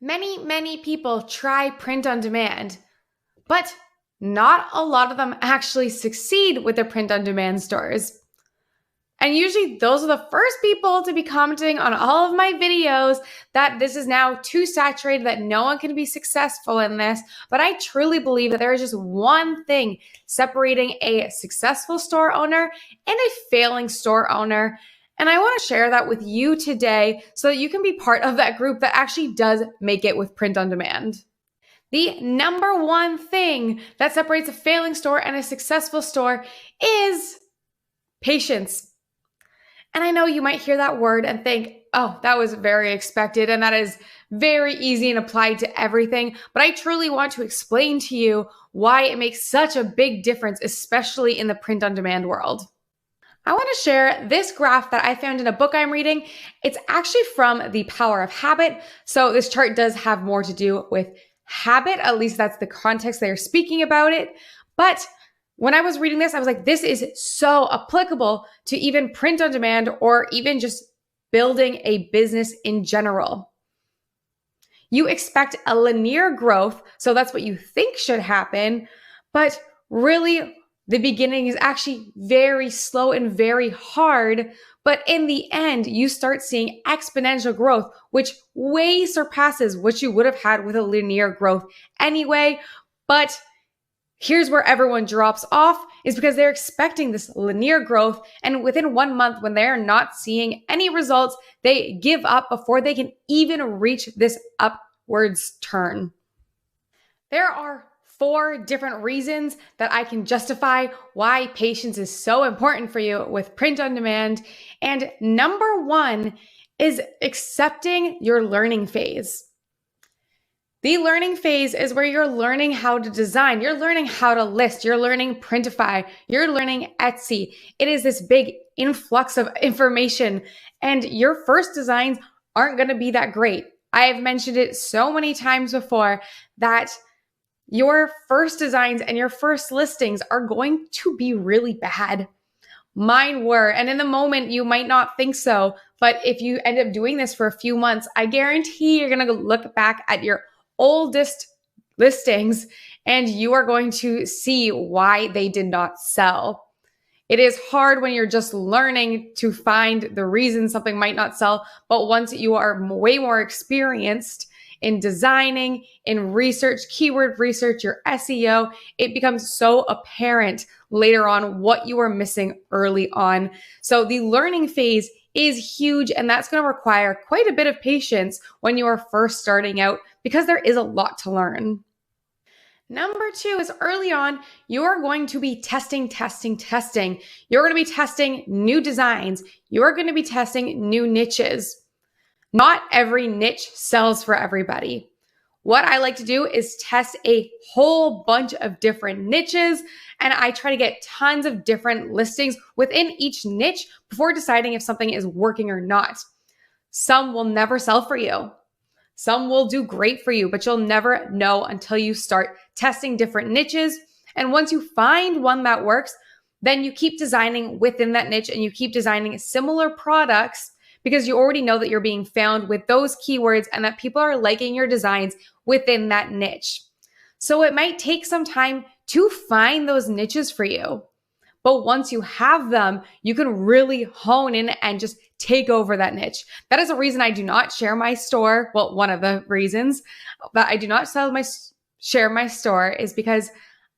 Many people try print on demand, but not a lot of them actually succeed with their print on demand stores. And usually those are the first people to be commenting on all of my videos that this is now too saturated, that no one can be successful in this. But I truly believe that there is just one thing separating a successful store owner and a failing store owner. And I want to share that with you today so that you can be part of that group that actually does make it with print on demand. The number one thing that separates a failing store and a successful store is patience. And I know you might hear that word and think, oh, that was very expected and that is very easy and applied to everything. But I truly want to explain to you why it makes such a big difference, especially in the print on demand world. I want to share this graph that I found in a book I'm reading. It's actually from The Power of Habit. So this chart does have more to do with habit. At least that's the context they're speaking about it. But when I was reading this, I was like, this is so applicable to even print on demand or even just building a business in general. You expect a linear growth, so that's what you think should happen, but really the beginning is actually very slow and very hard. But in the end, you start seeing exponential growth, which way surpasses what you would have had with a linear growth anyway. But here's where everyone drops off is because they're expecting this linear growth. And within 1 month, when they're not seeing any results, they give up before they can even reach this upwards turn. There are 4 different reasons that I can justify why patience is so important for you with print on demand. And number 1 is accepting your learning phase. The learning phase is where you're learning how to design, you're learning how to list, you're learning Printify, you're learning Etsy. It is this big influx of information, and your first designs aren't going to be that great. I have mentioned it so many times before that your first designs and your first listings are going to be really bad. Mine were, and in the moment you might not think so, but if you end up doing this for a few months, I guarantee you're going to look back at your oldest listings and you are going to see why they did not sell. It is hard when you're just learning to find the reason something might not sell, but once you are way more experienced in designing, in research, keyword research, your SEO, it becomes so apparent later on what you are missing early on. So the learning phase is huge, and that's going to require quite a bit of patience when you are first starting out because there is a lot to learn. Number 2 is early on, you're going to be testing. You're going to be testing new designs. You're going to be testing new niches. Not every niche sells for everybody. What I like to do is test a whole bunch of different niches, and I try to get tons of different listings within each niche before deciding if something is working or not. Some will never sell for you. Some will do great for you, but you'll never know until you start testing different niches. And once you find one that works, then you keep designing within that niche and you keep designing similar products because you already know that you're being found with those keywords and that people are liking your designs within that niche. So it might take some time to find those niches for you. But once you have them, you can really hone in and just take over that niche. That is a reason I do not share my store. Well, one of the reasons that I do not share my store is because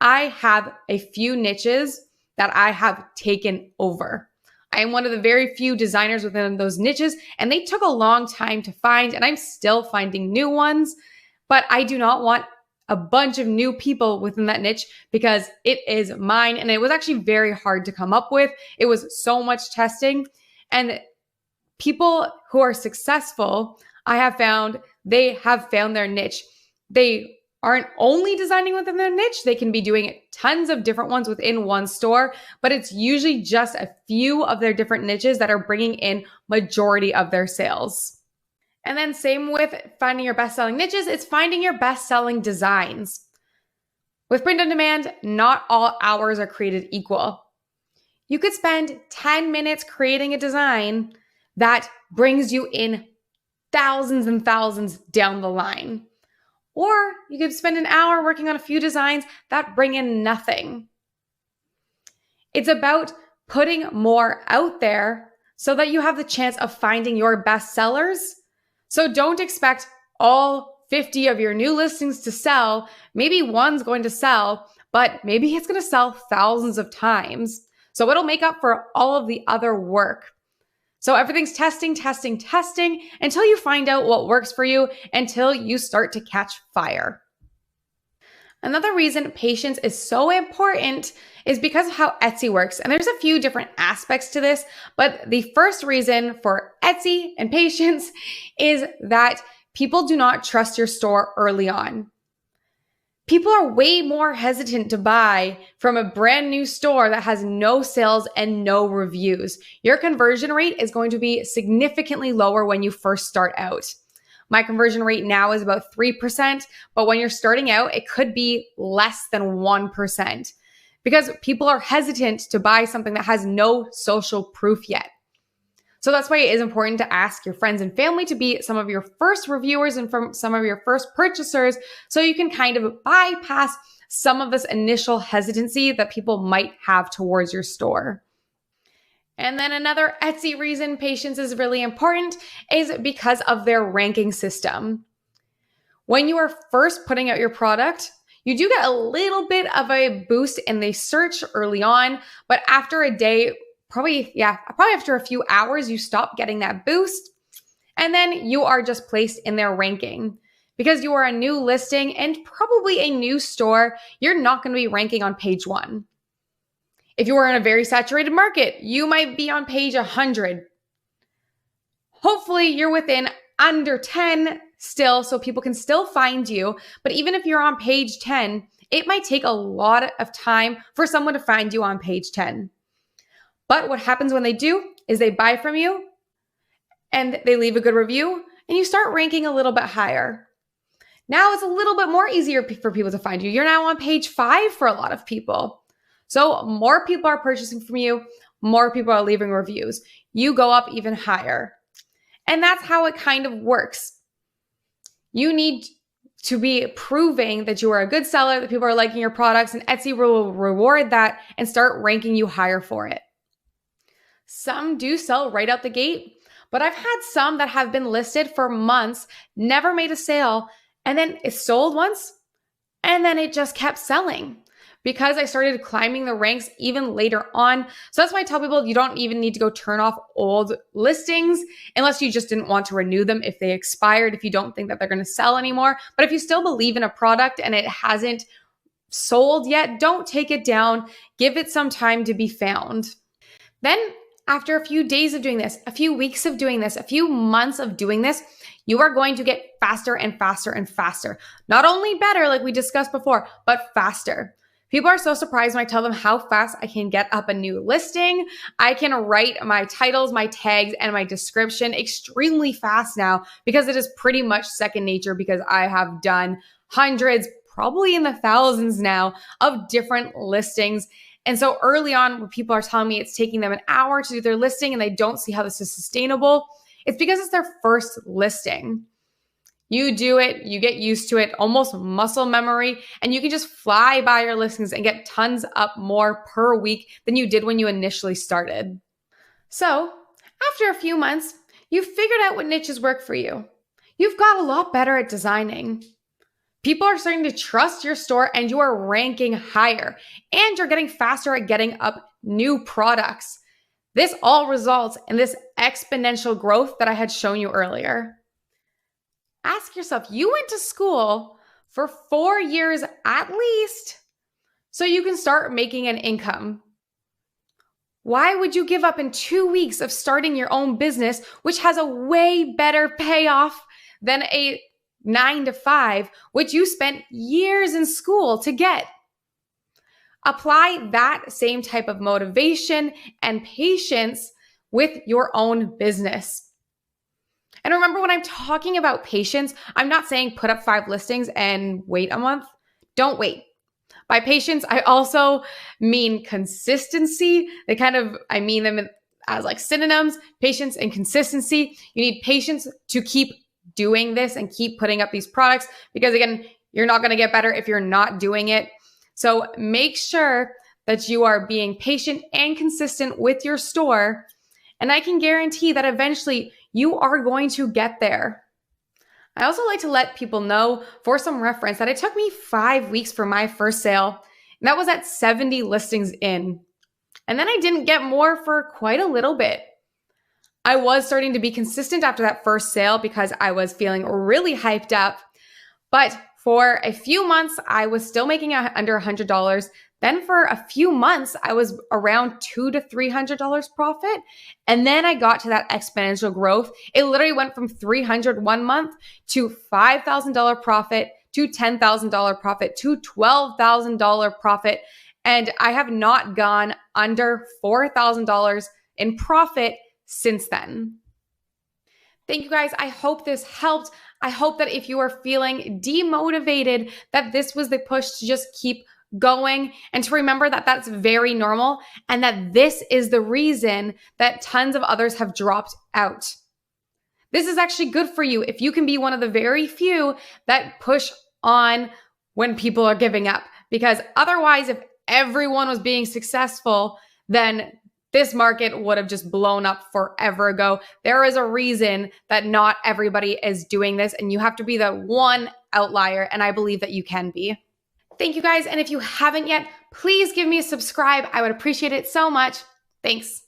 I have a few niches that I have taken over. I am one of the very few designers within those niches, and they took a long time to find, and I'm still finding new ones, but I do not want a bunch of new people within that niche because it is mine. And it was actually very hard to come up with. It was so much testing. And people who are successful, I have found they have found their niche. They aren't only designing within their niche. They can be doing tons of different ones within one store, but it's usually just a few of their different niches that are bringing in majority of their sales. And then same with finding your best-selling niches, it's finding your best-selling designs. With print on demand, not all hours are created equal. You could spend 10 minutes creating a design that brings you in thousands and thousands down the line. Or you could spend an hour working on a few designs that bring in nothing. It's about putting more out there so that you have the chance of finding your best sellers. So don't expect all 50 of your new listings to sell. Maybe one's going to sell, but maybe it's going to sell thousands of times. So it'll make up for all of the other work. So everything's testing, testing, testing until you find out what works for you, until you start to catch fire. Another reason patience is so important is because of how Etsy works. And there's a few different aspects to this, but the first reason for Etsy and patience is that people do not trust your store early on. People are way more hesitant to buy from a brand new store that has no sales and no reviews. Your conversion rate is going to be significantly lower when you first start out. My conversion rate now is about 3%, but when you're starting out, it could be less than 1% because people are hesitant to buy something that has no social proof yet. So that's why it is important to ask your friends and family to be some of your first reviewers and from some of your first purchasers, so you can kind of bypass some of this initial hesitancy that people might have towards your store. And then another Etsy reason patience is really important is because of their ranking system. When you are first putting out your product, you do get a little bit of a boost in the search early on, but after a day, probably after a few hours, you stop getting that boost. And then you are just placed in their ranking. Because you are a new listing and probably a new store, you're not going to be ranking on page 1. If you are in a very saturated market, you might be on page 100. Hopefully you're within under 10 still, so people can still find you. But even if you're on page 10, it might take a lot of time for someone to find you on page 10. But what happens when they do is they buy from you and they leave a good review and you start ranking a little bit higher. Now it's a little bit more easier for people to find you. You're now on page 5 for a lot of people. So more people are purchasing from you, more people are leaving reviews. You go up even higher. And that's how it kind of works. You need to be proving that you are a good seller, that people are liking your products, and Etsy will reward that and start ranking you higher for it. Some do sell right out the gate, but I've had some that have been listed for months, never made a sale, and then it sold once, and then it just kept selling because I started climbing the ranks even later on. So that's why I tell people you don't even need to go turn off old listings unless you just didn't want to renew them if they expired, if you don't think that they're going to sell anymore. But if you still believe in a product and it hasn't sold yet, don't take it down. Give it some time to be found. Then after a few days of doing this, a few weeks of doing this, a few months of doing this, you are going to get faster and faster and faster. Not only better, like we discussed before, but faster. People are so surprised when I tell them how fast I can get up a new listing. I can write my titles, my tags, and my description extremely fast now because it is pretty much second nature, because I have done hundreds, probably in the thousands now, of different listings. And so early on, when people are telling me it's taking them an hour to do their listing and they don't see how this is sustainable, it's because it's their first listing. You do it, you get used to it, almost muscle memory, and you can just fly by your listings and get tons up more per week than you did when you initially started. So after a few months, you've figured out what niches work for you. You've got a lot better at designing. People are starting to trust your store and you are ranking higher, and you're getting faster at getting up new products. This all results in this exponential growth that I had shown you earlier. Ask yourself, you went to school for 4 years at least so you can start making an income. Why would you give up in 2 weeks of starting your own business, which has a way better payoff than a 9 to 5, which you spent years in school to get? Apply that same type of motivation and patience with your own business. And remember, when I'm talking about patience, I'm not saying put up 5 listings and wait a month. Don't wait. By patience, I also mean consistency. I mean them as like synonyms, patience and consistency. You need patience to keep doing this and keep putting up these products because again, you're not going to get better if you're not doing it. So make sure that you are being patient and consistent with your store. And I can guarantee that eventually you are going to get there. I also like to let people know for some reference that it took me 5 weeks for my first sale. And that was at 70 listings in. And then I didn't get more for quite a little bit. I was starting to be consistent after that first sale because I was feeling really hyped up. But for a few months, I was still making under $100. Then for a few months, I was around $200 to $300 profit. And then I got to that exponential growth. It literally went from $300 one month to $5,000 profit to $10,000 profit to $12,000 profit. And I have not gone under $4,000 in profit since then. Thank you guys. I hope this helped. I hope that if you are feeling demotivated, that this was the push to just keep going and to remember that that's very normal and that this is the reason that tons of others have dropped out. This is actually good for you if you can be one of the very few that push on when people are giving up. Because otherwise, if everyone was being successful, then this market would have just blown up forever ago. There is a reason that not everybody is doing this, and you have to be the one outlier, and I believe that you can be. Thank you guys, and if you haven't yet, please give me a subscribe. I would appreciate it so much. Thanks.